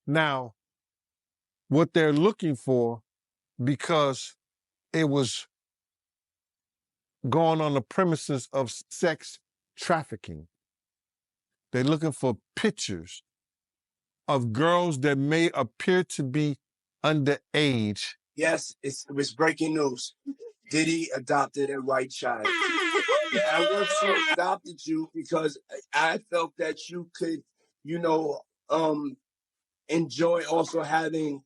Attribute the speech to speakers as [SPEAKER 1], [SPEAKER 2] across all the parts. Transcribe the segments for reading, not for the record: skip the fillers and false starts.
[SPEAKER 1] Now, what they're looking for, because it was going on the premises of sex trafficking, they're looking for pictures of girls that may appear to be underage.
[SPEAKER 2] Yes, it was breaking news. Diddy adopted a white child. I want to adopted you because I felt that you could, you know, enjoy also having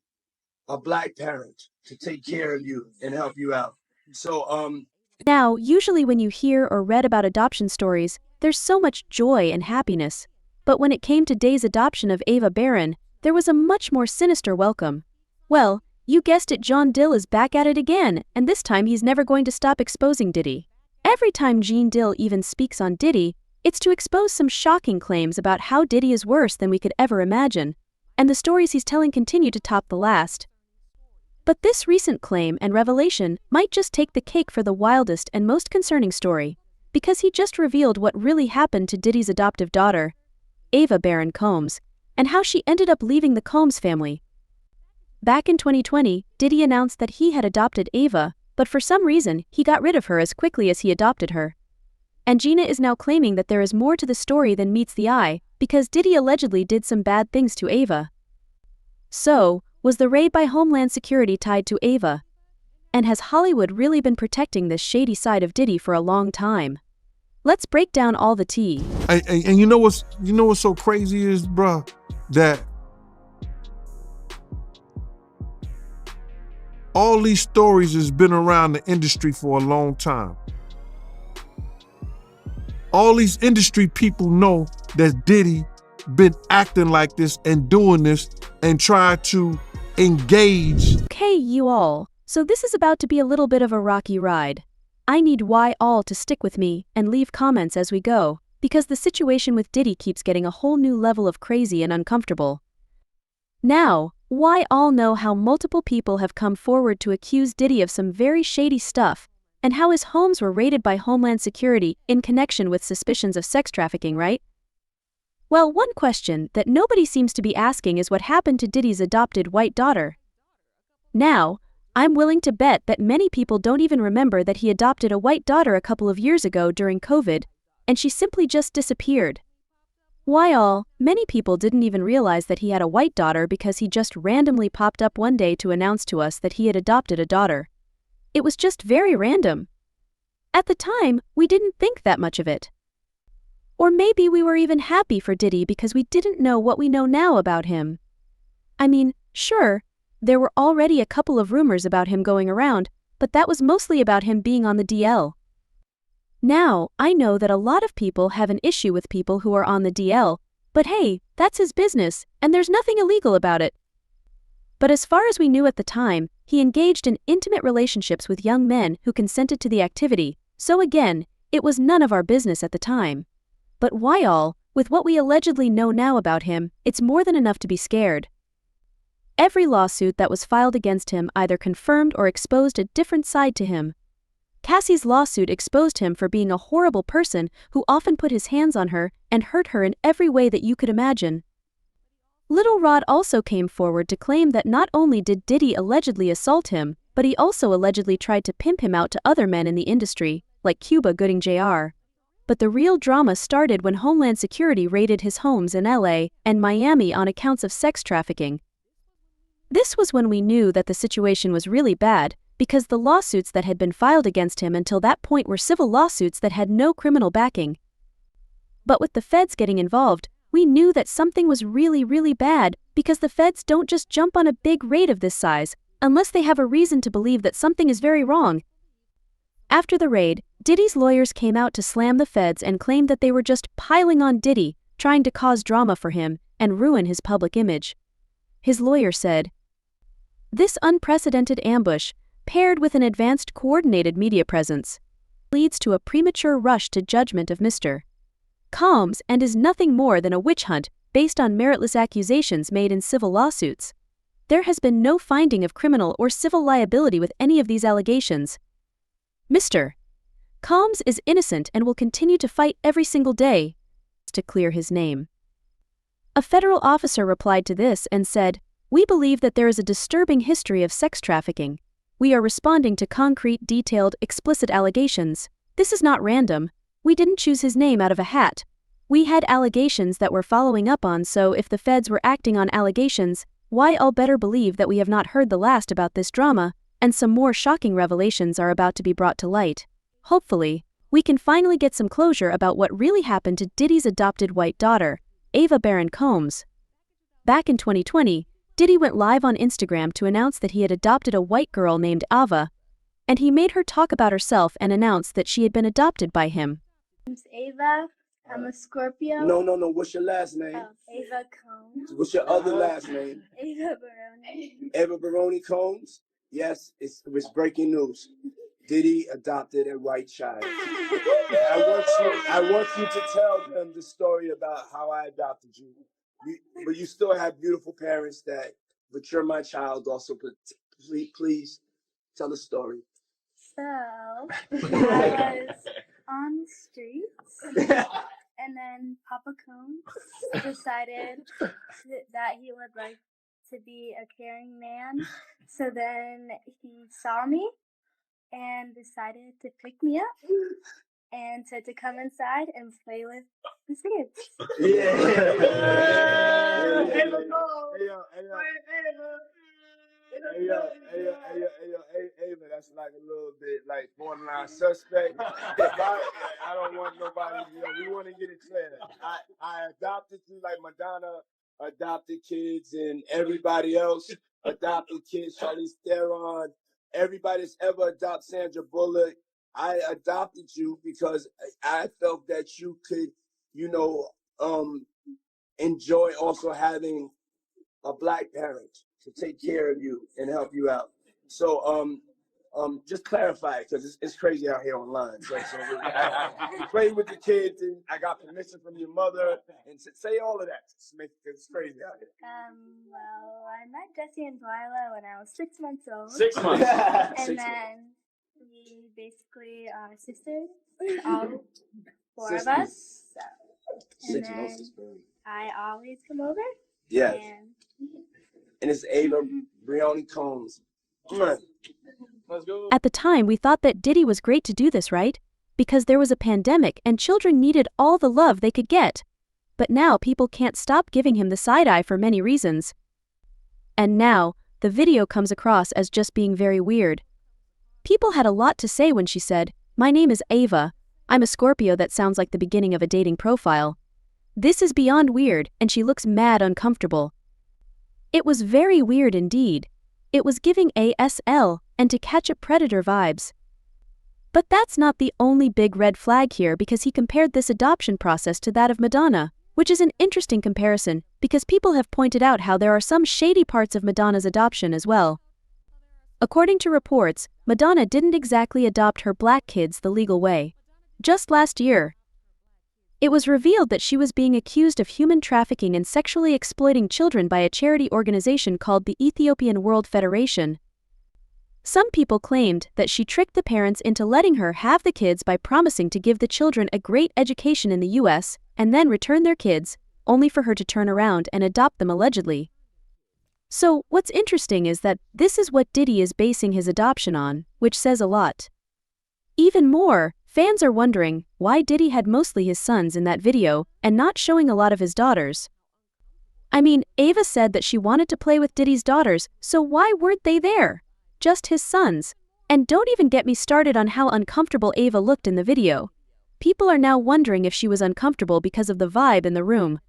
[SPEAKER 2] a black parent to take care of you and help you out. So,
[SPEAKER 3] Now, usually when you hear or read about adoption stories, there's so much joy and happiness. But when it came to Day's adoption of Ava Barron, there was a much more sinister welcome. Well, you guessed it, John Dill is back at it again, and this time he's never going to stop exposing Diddy. Every time Gene Dill even speaks on Diddy, it's to expose some shocking claims about how Diddy is worse than we could ever imagine, and the stories he's telling continue to top the last. But this recent claim and revelation might just take the cake for the wildest and most concerning story, because he just revealed what really happened to Diddy's adoptive daughter, Ava Baroni Combs, and how she ended up leaving the Combs family. Back in 2020, Diddy announced that he had adopted Ava, but for some reason, he got rid of her as quickly as he adopted her. And Gina is now claiming that there is more to the story than meets the eye, because Diddy allegedly did some bad things to Ava. So, was the raid by Homeland Security tied to Ava? And has Hollywood really been protecting this shady side of Diddy for a long time? Let's break down all the tea.
[SPEAKER 1] And you know what's so crazy is, bruh, that all these stories has been around the industry for a long time. All these industry people know that Diddy been acting like this and doing this and try to engage.
[SPEAKER 3] Okay, you all, so this is about to be a little bit of a rocky ride. I need why all to stick with me and leave comments as we go, because the situation with Diddy keeps getting a whole new level of crazy and uncomfortable. Now, why all know how multiple people have come forward to accuse Diddy of some very shady stuff, and how his homes were raided by Homeland Security in connection with suspicions of sex trafficking, right? Well, one question that nobody seems to be asking is what happened to Diddy's adopted white daughter. Now, I'm willing to bet that many people don't even remember that he adopted a white daughter a couple of years ago during COVID, and she simply just disappeared. Why all, many people didn't even realize that he had a white daughter because he just randomly popped up one day to announce to us that he had adopted a daughter. It was just very random. At the time, we didn't think that much of it. Or maybe we were even happy for Diddy because we didn't know what we know now about him. I mean, sure, there were already a couple of rumors about him going around, but that was mostly about him being on the DL. Now, I know that a lot of people have an issue with people who are on the DL, but hey, that's his business, and there's nothing illegal about it. But as far as we knew at the time, he engaged in intimate relationships with young men who consented to the activity, so again, it was none of our business at the time. But why all, with what we allegedly know now about him, it's more than enough to be scared. Every lawsuit that was filed against him either confirmed or exposed a different side to him. Cassie's lawsuit exposed him for being a horrible person who often put his hands on her and hurt her in every way that you could imagine. Little Rod also came forward to claim that not only did Diddy allegedly assault him, but he also allegedly tried to pimp him out to other men in the industry, like Cuba Gooding Jr. But the real drama started when Homeland Security raided his homes in LA and Miami on accounts of sex trafficking. This was when we knew that the situation was really bad, because the lawsuits that had been filed against him until that point were civil lawsuits that had no criminal backing. But with the feds getting involved, we knew that something was really, really bad, because the feds don't just jump on a big raid of this size, unless they have a reason to believe that something is very wrong. After the raid, Diddy's lawyers came out to slam the feds and claimed that they were just piling on Diddy, trying to cause drama for him and ruin his public image. His lawyer said, "This unprecedented ambush, paired with an advanced coordinated media presence, leads to a premature rush to judgment of Mr. Combs and is nothing more than a witch hunt based on meritless accusations made in civil lawsuits. There has been no finding of criminal or civil liability with any of these allegations. Mr. Combs is innocent and will continue to fight every single day to clear his name." A federal officer replied to this and said, "We believe that there is a disturbing history of sex trafficking. We are responding to concrete, detailed, explicit allegations. This is not random. We didn't choose his name out of a hat. We had allegations that we're following up on, so if the feds were acting on allegations, why all better believe that we have not heard the last about this drama, and some more shocking revelations are about to be brought to light. Hopefully, we can finally get some closure about what really happened to Diddy's adopted white daughter, Ava Baroni Combs." Back in 2020, Diddy went live on Instagram to announce that he had adopted a white girl named Ava, and he made her talk about herself and announced that she had been adopted by him.
[SPEAKER 4] Name's Ava. I'm a Scorpio.
[SPEAKER 2] No. What's your last name?
[SPEAKER 4] Ava Combs.
[SPEAKER 2] What's your other last name?
[SPEAKER 4] Ava Baroni.
[SPEAKER 2] Ava Baroni Combs? Yes, it was breaking news. Diddy adopted a white child. I want you to tell them the story about how I adopted you. But you still have beautiful parents but you're my child also. But please tell the story.
[SPEAKER 4] So, I was on the streets, and then Papa Combs decided that he would like to be a caring man. So then he saw me and decided to pick me up and said to come inside and play with the kids.
[SPEAKER 2] Ava, that's like a little bit like borderline suspect. I don't want nobody, we want to get it clear. I adopted you like Madonna adopted kids and everybody else adopted kids, Charlize Theron, everybody that's ever adopted Sandra Bullock. I adopted you because I felt that you could, enjoy also having a black parent to take care of you and help you out. So, just clarify it because it's crazy out here online. So I played with the kids and I got permission from your mother and say all of that because it's crazy out here.
[SPEAKER 4] Well, I met Jesse and Delilah when I was 6 months old.
[SPEAKER 2] 6 months.
[SPEAKER 4] And then we basically are sisters, all four of us. So. And then I always come over.
[SPEAKER 2] Yes. And it's Ava Baroni Combs. Let's go.
[SPEAKER 3] At the time, we thought that Diddy was great to do this, right? Because there was a pandemic and children needed all the love they could get. But now people can't stop giving him the side eye for many reasons. And now, the video comes across as just being very weird. People had a lot to say when she said, "My name is Ava. I'm a Scorpio." That sounds like the beginning of a dating profile. This is beyond weird, and she looks mad uncomfortable. It was very weird indeed. It was giving ASL and To Catch a Predator vibes. But that's not the only big red flag here, because he compared this adoption process to that of Madonna, which is an interesting comparison because people have pointed out how there are some shady parts of Madonna's adoption as well. According to reports, Madonna didn't exactly adopt her black kids the legal way. Just last year, it was revealed that she was being accused of human trafficking and sexually exploiting children by a charity organization called the Ethiopian World Federation. Some people claimed that she tricked the parents into letting her have the kids by promising to give the children a great education in the US and then return their kids, only for her to turn around and adopt them allegedly. So, what's interesting is that this is what Diddy is basing his adoption on, which says a lot. Even more, fans are wondering why Diddy had mostly his sons in that video and not showing a lot of his daughters. I mean, Ava said that she wanted to play with Diddy's daughters, so why weren't they there? Just his sons. And don't even get me started on how uncomfortable Ava looked in the video. People are now wondering if she was uncomfortable because of the vibe in the room.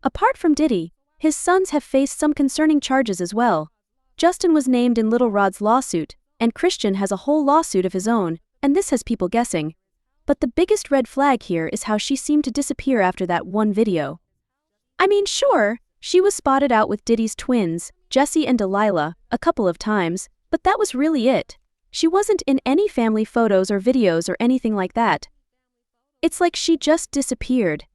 [SPEAKER 3] Apart from Diddy, his sons have faced some concerning charges as well. Justin was named in Little Rod's lawsuit, and Christian has a whole lawsuit of his own, and this has people guessing. But the biggest red flag here is how she seemed to disappear after that one video. I mean, sure, she was spotted out with Diddy's twins, Jesse and Delilah, a couple of times, but that was really it. She wasn't in any family photos or videos or anything like that. It's like she just disappeared.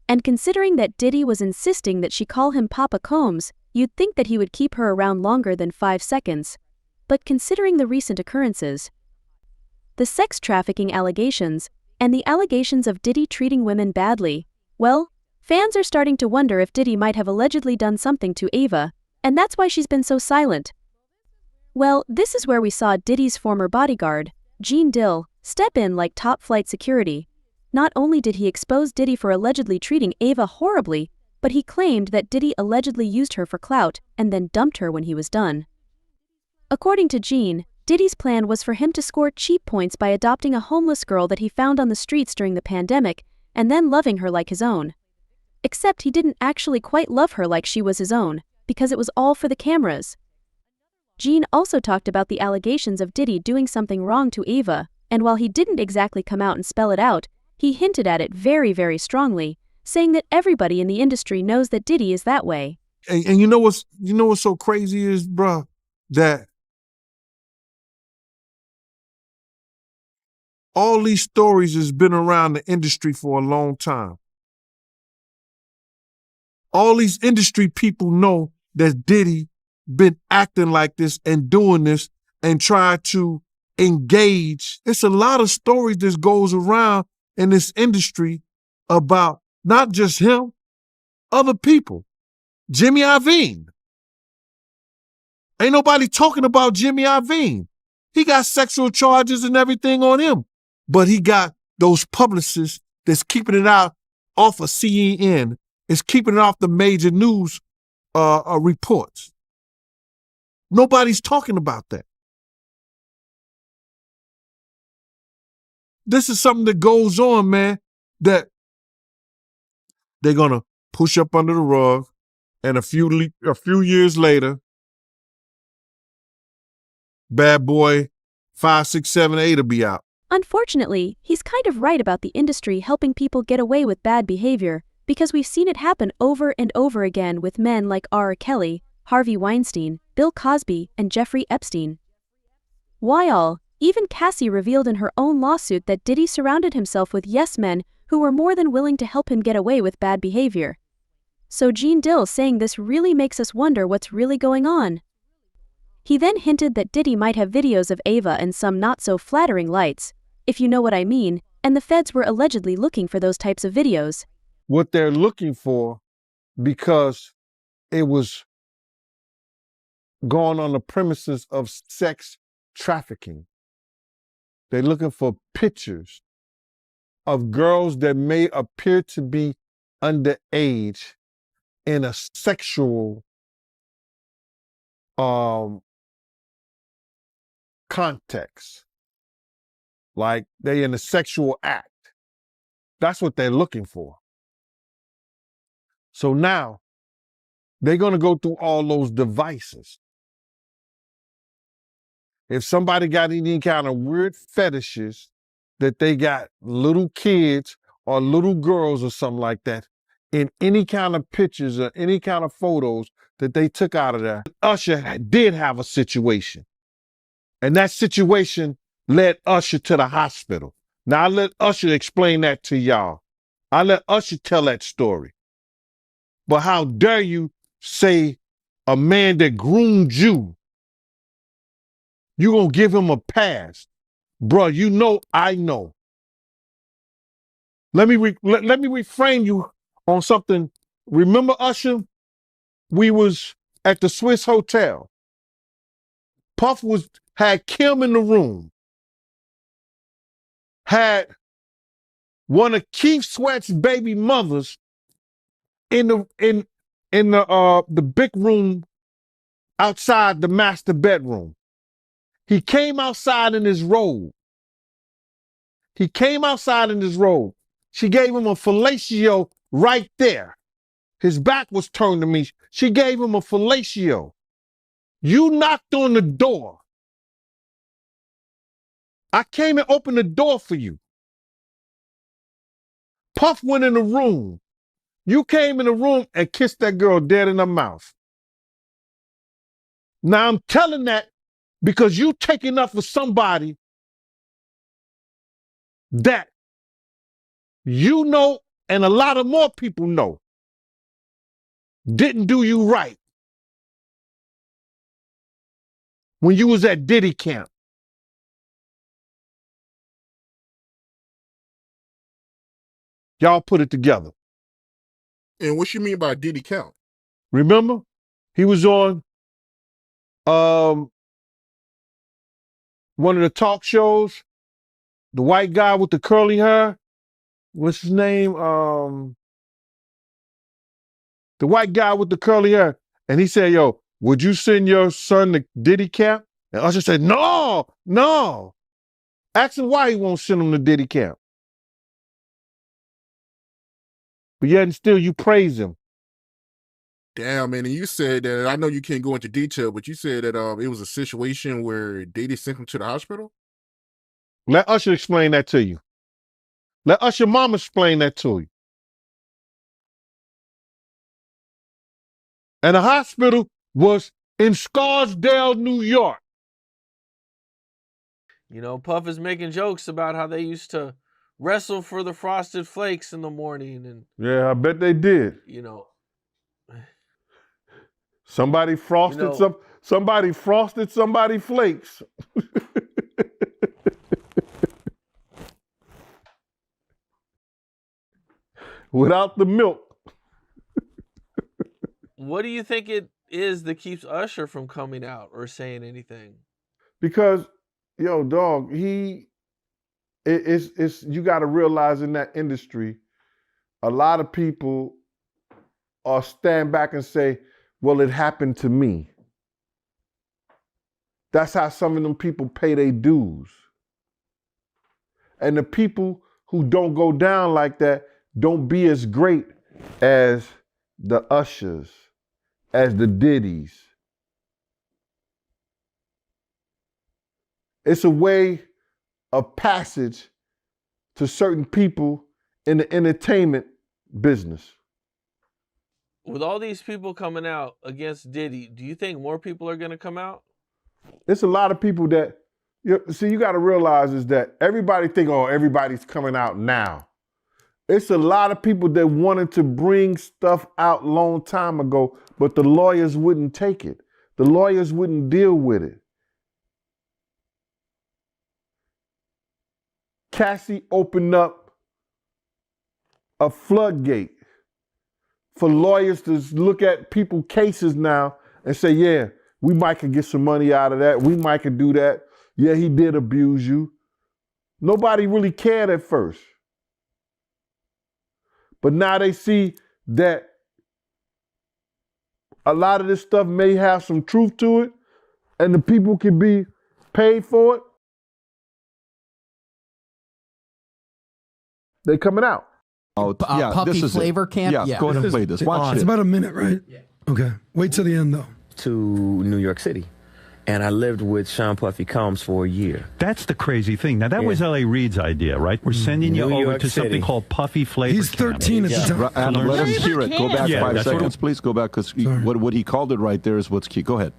[SPEAKER 3] And considering that Diddy was insisting that she call him Papa Combs, you'd think that he would keep her around longer than 5 seconds. But considering the recent occurrences, the sex trafficking allegations, and the allegations of Diddy treating women badly, well, Fans are starting to wonder if Diddy might have allegedly done something to Ava, and that's why she's been so silent. Well, this is where we saw Diddy's former bodyguard, Gene Dill, step in like top-flight security. Not only did he expose Diddy for allegedly treating Ava horribly, but he claimed that Diddy allegedly used her for clout and then dumped her when he was done. According to Gene, Diddy's plan was for him to score cheap points by adopting a homeless girl that he found on the streets during the pandemic and then loving her like his own. Except he didn't actually quite love her like she was his own, because it was all for the cameras. Gene also talked about the allegations of Diddy doing something wrong to Ava, and while he didn't exactly come out and spell it out, he hinted at it very, very strongly, saying that everybody in the industry knows that Diddy is that way.
[SPEAKER 1] And you know what's so crazy is, bruh, that all these stories has been around the industry for a long time. All these industry people know that Diddy been acting like this and doing this and try to engage. It's a lot of stories that goes around in this industry about not just him, other people. Jimmy Iovine. Ain't nobody talking about Jimmy Iovine. He got sexual charges and everything on him, but he got those publicists that's keeping it out off of CNN, is keeping it off the major news reports. Nobody's talking about that. This is something that goes on, man, that they're gonna push up under the rug, and a few years later, Bad Boy 5, 6, 7, 8 will be out.
[SPEAKER 3] Unfortunately, he's kind of right about the industry helping people get away with bad behavior, because we've seen it happen over and over again with men like R. Kelly, Harvey Weinstein, Bill Cosby, and Jeffrey Epstein. While even Cassie revealed in her own lawsuit that Diddy surrounded himself with yes men who were more than willing to help him get away with bad behavior. So Gene Dill saying this really makes us wonder what's really going on. He then hinted that Diddy might have videos of Ava and some not-so-flattering lights, if you know what I mean, and the feds were allegedly looking for those types of videos.
[SPEAKER 1] What they're looking for, because it was going on the premises of sex trafficking. They're looking for pictures of girls that may appear to be underage in a sexual context. Like they in a sexual act. That's what they're looking for. So now they're going to go through all those devices. If somebody got any kind of weird fetishes that they got little kids or little girls or something like that in any kind of pictures or any kind of photos that they took out of there, Usher did have a situation. And that situation led Usher to the hospital. Now I let Usher explain that to y'all. I let Usher tell that story. But how dare you say a man that groomed you, you gonna give him a pass? Bruh, you know I know. Let me reframe you on something. Remember Usher? We was at the Swiss Hotel. Puff had Kim in the room. Had one of Keith Sweat's baby mothers in the big room outside the master bedroom. He came outside in his robe. She gave him a fellatio right there. His back was turned to me. She gave him a fellatio. You knocked on the door. I came and opened the door for you. Puff went in the room. You came in the room and kissed that girl dead in her mouth. Now I'm telling that because you taking up for somebody that you know and a lot of more people know didn't do you right when you was at Diddy camp. Y'all put it together.
[SPEAKER 5] And what you mean by Diddy count?
[SPEAKER 1] Remember? He was on one of the talk shows, the white guy with the curly hair. What's his name? The white guy with the curly hair. And he said, yo, would you send your son to Diddy camp? And Usher said, no. Ask him why he won't send him to Diddy camp. But yet and still you praise him.
[SPEAKER 5] Damn, man, and you said that, I know you can't go into detail, but you said that it was a situation where Diddy sent him to the hospital?
[SPEAKER 1] Let Usher explain that to you. Let Usher mama explain that to you. And the hospital was in Scarsdale, New York.
[SPEAKER 6] You know, Puff is making jokes about how they used to wrestle for the Frosted Flakes in the morning. And
[SPEAKER 1] yeah, I bet they did.
[SPEAKER 6] You know.
[SPEAKER 1] Somebody frosted somebody frosted somebody flakes. Without the milk.
[SPEAKER 6] What do you think it is that keeps Usher from coming out or saying anything?
[SPEAKER 1] Because, yo, dog, it's you got to realize in that industry, a lot of people are stand back and say, well, it happened to me. That's how some of them people pay their dues. And the people who don't go down like that don't be as great as the Ushers, as the Diddys. It's a way of passage to certain people in the entertainment business.
[SPEAKER 6] With all these people coming out against Diddy, do you think more people are going to come out?
[SPEAKER 1] It's a lot of people that, you got to realize is that everybody think, oh, everybody's coming out now. It's a lot of people that wanted to bring stuff out long time ago, but the lawyers wouldn't take it. The lawyers wouldn't deal with it. Cassie opened up a floodgate for lawyers to look at people's cases now and say, yeah, we might could get some money out of that. We might could do that. Yeah, he did abuse you. Nobody really cared at first. But now they see that a lot of this stuff may have some truth to it and the people can be paid for it. They coming out.
[SPEAKER 7] Puffy Flavor Camp?
[SPEAKER 8] Yeah, go ahead and play this. Watch
[SPEAKER 9] It's about a minute, right? Yeah. Okay. Wait till the end, though.
[SPEAKER 10] To New York City. And I lived with Sean Puffy Combs for a year.
[SPEAKER 8] That's the crazy thing. Now, that was L.A. Reid's idea, right? We're sending you over to something called Puffy Flavor
[SPEAKER 9] He's 13
[SPEAKER 8] Camp.
[SPEAKER 9] at the time.
[SPEAKER 8] Adam,
[SPEAKER 11] let us hear it. Go back 5 seconds, please. Go back, because what he called it right there is what's key. Go ahead.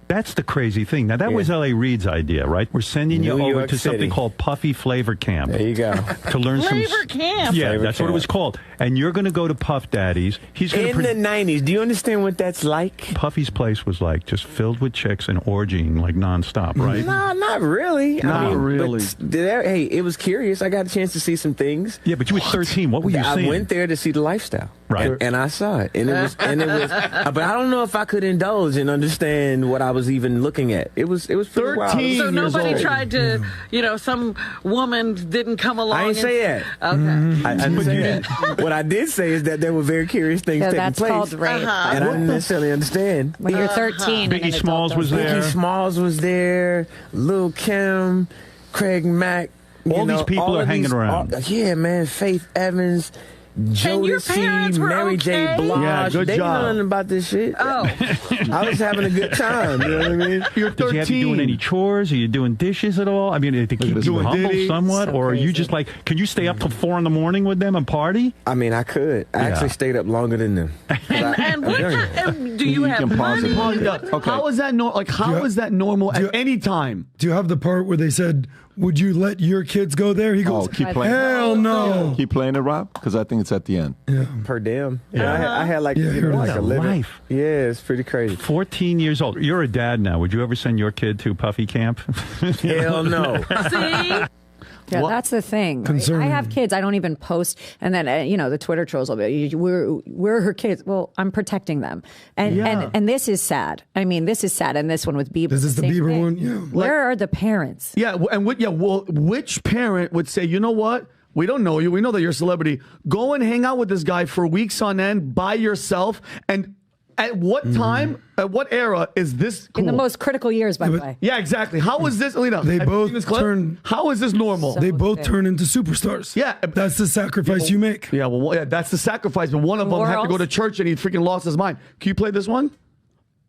[SPEAKER 8] That's the crazy thing. Now, that was L.A. Reid's idea, right? We're sending you over to something called Puffy Flavor Camp.
[SPEAKER 10] There you go.
[SPEAKER 8] To learn
[SPEAKER 7] Flavor Camp?
[SPEAKER 8] Yeah,
[SPEAKER 10] Flavor
[SPEAKER 8] that's what it was called. And you're going to go to Puff Daddy's. He's going
[SPEAKER 10] in the 90s. Do you understand what that's like?
[SPEAKER 8] Puffy's place was like just filled with chicks and orgying like nonstop, right?
[SPEAKER 10] No, not really.
[SPEAKER 8] Not really.
[SPEAKER 10] Hey, it was curious. I got a chance to see some things.
[SPEAKER 8] Yeah, but you were 13. What were you seeing?
[SPEAKER 10] I went there to see the lifestyle.
[SPEAKER 8] Right.
[SPEAKER 10] And I saw it. And it was but I don't know if I could indulge and understand what I was even looking at. It was pretty wild.
[SPEAKER 7] So nobody tried to, some woman didn't come along.
[SPEAKER 10] I didn't say that.
[SPEAKER 7] Okay.
[SPEAKER 10] I didn't say that. What I did say is that there were very curious things taking
[SPEAKER 12] that's
[SPEAKER 10] place.
[SPEAKER 12] Called rape.
[SPEAKER 10] And I didn't necessarily understand.
[SPEAKER 12] When you're 13.
[SPEAKER 8] Biggie Smalls was there.
[SPEAKER 10] Biggie Smalls was there. Lil' Kim, Craig Mack.
[SPEAKER 8] All these people are hanging around.
[SPEAKER 10] Yeah, man. Faith Evans. Jodeci, Mary J. Blige.
[SPEAKER 8] Yeah, good
[SPEAKER 10] they
[SPEAKER 8] job.
[SPEAKER 10] They know nothing about this shit.
[SPEAKER 7] Oh.
[SPEAKER 10] I was having a good time. You know what I mean?
[SPEAKER 8] You're 13. Did you have you doing any chores? Are you doing dishes at all? I mean, to keep you humble
[SPEAKER 9] Diddy.
[SPEAKER 8] somewhat?
[SPEAKER 10] So
[SPEAKER 8] or are you
[SPEAKER 10] crazy.
[SPEAKER 8] just like, can you stay up till 4 in the morning with them and party?
[SPEAKER 10] I mean, I could. I actually stayed up longer than them.
[SPEAKER 7] And what kind, do you have money?
[SPEAKER 13] How is that How is that normal at any time?
[SPEAKER 9] Do you have the part where they said, would you let your kids go there? He goes,
[SPEAKER 11] keep playing.
[SPEAKER 9] hell no.
[SPEAKER 11] Keep playing it, Rob, because I think it's at the end.
[SPEAKER 9] Yeah.
[SPEAKER 10] Per damn.
[SPEAKER 8] Yeah.
[SPEAKER 10] I had like,
[SPEAKER 8] What
[SPEAKER 10] like
[SPEAKER 8] a
[SPEAKER 10] a living.
[SPEAKER 8] life.
[SPEAKER 10] Yeah, it's pretty crazy.
[SPEAKER 8] 14 years old. You're a dad now. Would you ever send your kid to Puffy Camp?
[SPEAKER 10] Hell no.
[SPEAKER 7] See?
[SPEAKER 12] Yeah, that's the thing. Right? I have kids. I don't even post. And then, the Twitter trolls will be, we're her kids. Well, I'm protecting them. And this is sad. I mean, this is sad. And this one with Bieber.
[SPEAKER 9] This is the Bieber one? Yeah.
[SPEAKER 12] Where are the parents?
[SPEAKER 13] Yeah. And which parent would say, you know what? We don't know you. We know that you're a celebrity. Go and hang out with this guy for weeks on end by yourself. And at what time, at what era is this cool?
[SPEAKER 12] In the most critical years, by the way.
[SPEAKER 13] Yeah, exactly. How is this, Alina?
[SPEAKER 9] They both turn.
[SPEAKER 13] How is this normal?
[SPEAKER 9] They both turn into superstars.
[SPEAKER 13] Yeah.
[SPEAKER 9] That's the sacrifice you make.
[SPEAKER 13] Yeah, that's the sacrifice. But one of them had to go to church and he freaking lost his mind. Can you play this one?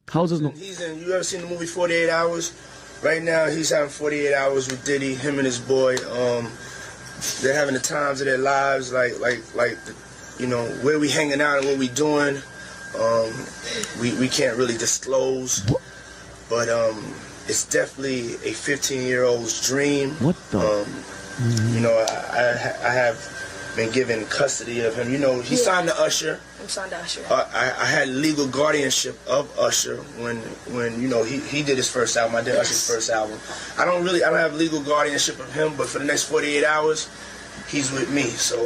[SPEAKER 13] How's this normal?
[SPEAKER 2] You ever seen the movie 48 Hours? Right now, he's having 48 hours with Diddy, him and his boy. They're having the times of their lives, like where we hanging out and what we doing. We can't really disclose, but it's definitely a 15-year-old's dream.
[SPEAKER 13] What the?
[SPEAKER 2] I have been given custody of him. He signed to Usher.
[SPEAKER 14] I'm signed to Usher.
[SPEAKER 2] I had legal guardianship of Usher when he did his first album. I did Usher's first album. I don't have legal guardianship of him, but for the next 48 hours, he's with me. So